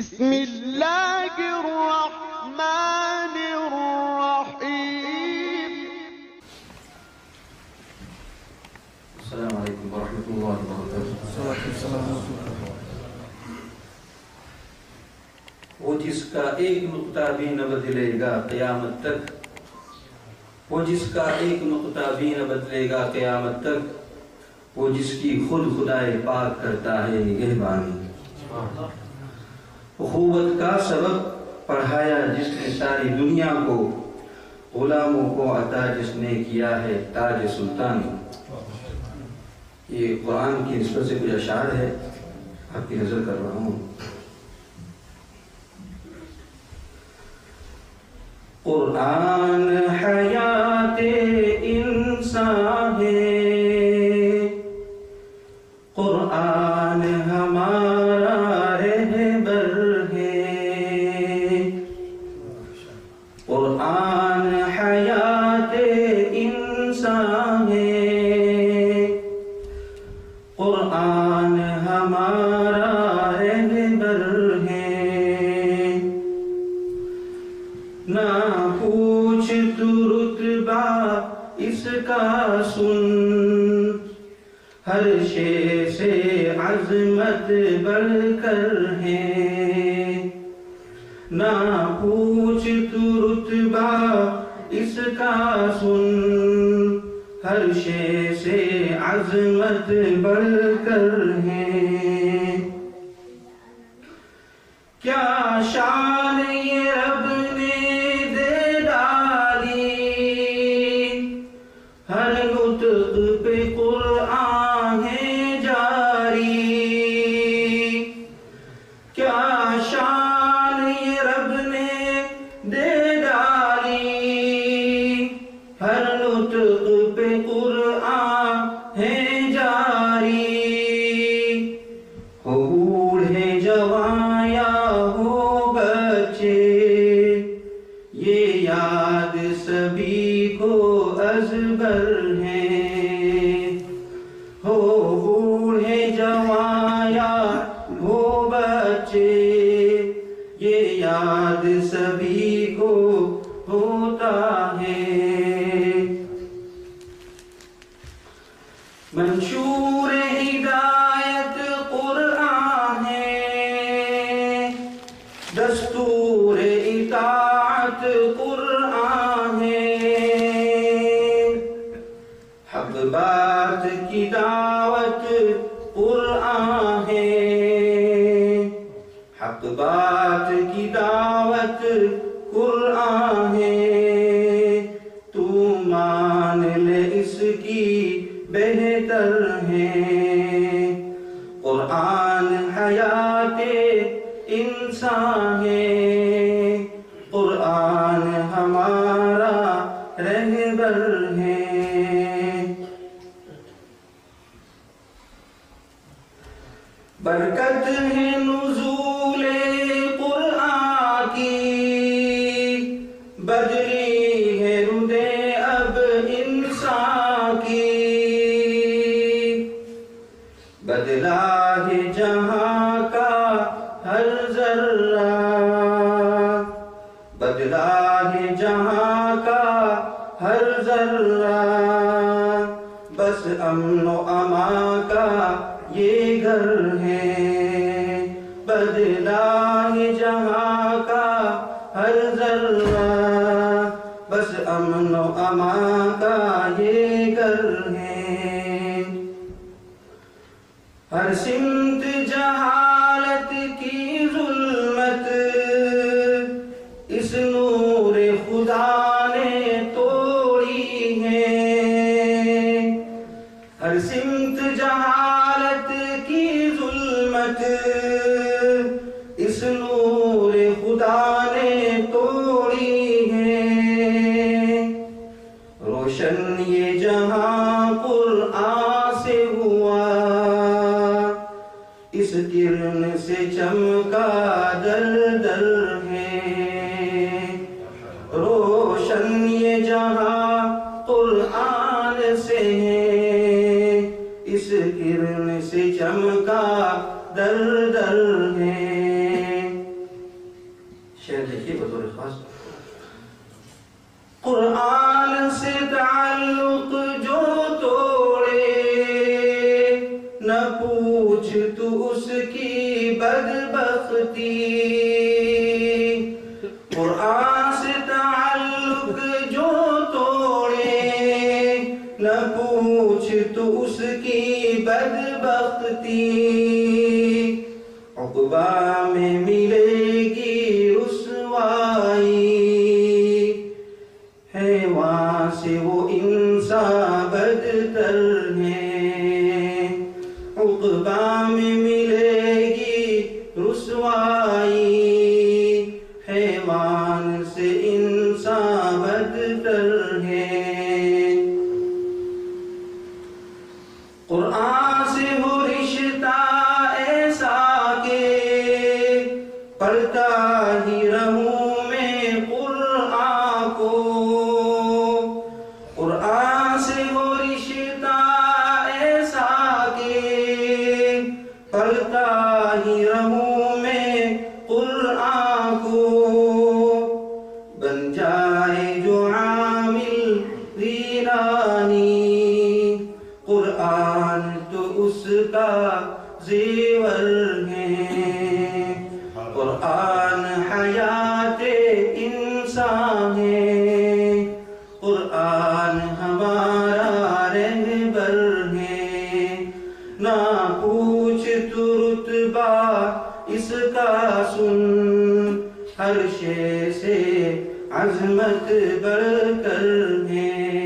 بسم اللہ الرحمن الرحیم. السلام علیکم ورحمۃ اللہ وبرکاتہ. وہ جس کا ایک نقطہ بھی نہ بدلے گا قیامت تک، وہ جس کا ایک نقطہ بھی نہ بدلے گا قیامت تک، وہ جس کی خود خدائے پاک کرتا ہے نگہبانی. اخوت کا سبق پڑھایا جس نے ساری دنیا کو، غلاموں کو عطا جس نے کیا ہے تاج سلطانی. یہ قرآن کی نسبت سے کچھ اشعار ہے، آپ کی نظر کر رہا ہوں. قرآن حیات انسان ہے، قرآن ہمارا رہبر ہے. قرآن حیات انسان ہے، قرآن ہمارا رہبر ہے. نہ پوچھ تو رتبہ اس کا سن، ہر شے سے عظمت بڑھ کر ہے. نہ پوچھ تو رتبہ اس کا سن، ہر شے سے عظمت بڑھ کر ہے. کیا شان یہ رب نے دے ڈالی، ہر نطق پہ قرآن ہے جاری. کیا شان یہ رب نے دے ڈالی، ہر نطق پہ قرآن ہے جاری. ہو بوڑھے جوان یا ہو بچے، یہ یاد سبھی کو ازبر ہے. ہو بوڑھے جوان یا ہو بچے، یہ یاد سبھی کو ہوتا ہے. منشور ہدایت قرآن ہے، دستور اطاعت قرآن ہے. حق بات کی دعوت قرآن ہے، حق بات کی دعوت قرآن ہے. تو مان لے اس کی بہتر ہے. قرآن حیات انسان ہے، قرآن ہمارا رہبر ہے. برکت ہے نزول قرآن کی، بدلی ہے رودے اب انسان کی. بدلا ہے جہاں کا ہر ذرہ، بدلا ہے جہاں کا ہر ذرہ. بس امن و امان کا یہ گھر ہے. بدلا ہے جہاں کا ہر ذرہ، بس امن و امان کا یہ گھر ہے. ہر سمت جہالت کی ظلمت اس نور خدا نے توڑی ہے. ہر سمت جہالت کی ظلمت اس نور خدا نے توڑی ہے. روشن یہ جہاں قرآن سے ہوا، اس کرن سے چمکا در در ہے. روشن یہ جہاں قرآن سے ہے، اس کرن سے چمکا در در ہے. تعلق جو توڑے نہ پوچھ تو اس کی بدبختی قرآن سے تعلق جو توڑے نہ پوچھ تو اس کی بدبختی عقبہ میں ملے گی رسوائی ہے وہاں سے وہ انسان بدتر ہے عقبہ میں ملے گی رسوائی حیوان سے انسان بدتر ہے قرآن سے ہو رشتہ ایسا کہ پڑھتا ہی رہوں میں قرآن کو قرآن سے ہو رشتہ ایسا کہ پڑھتا ہی رہوں میں قرآن کو بن جائے جو عامل ویرانی قرآن تو اس کا زیور ہے قرآن حیات انسان ہے قرآن ہمارا رہبر ہے نہ پوچھ تو رتبہ اس کا سن ہر شے سے عظمت بڑھ کر ہے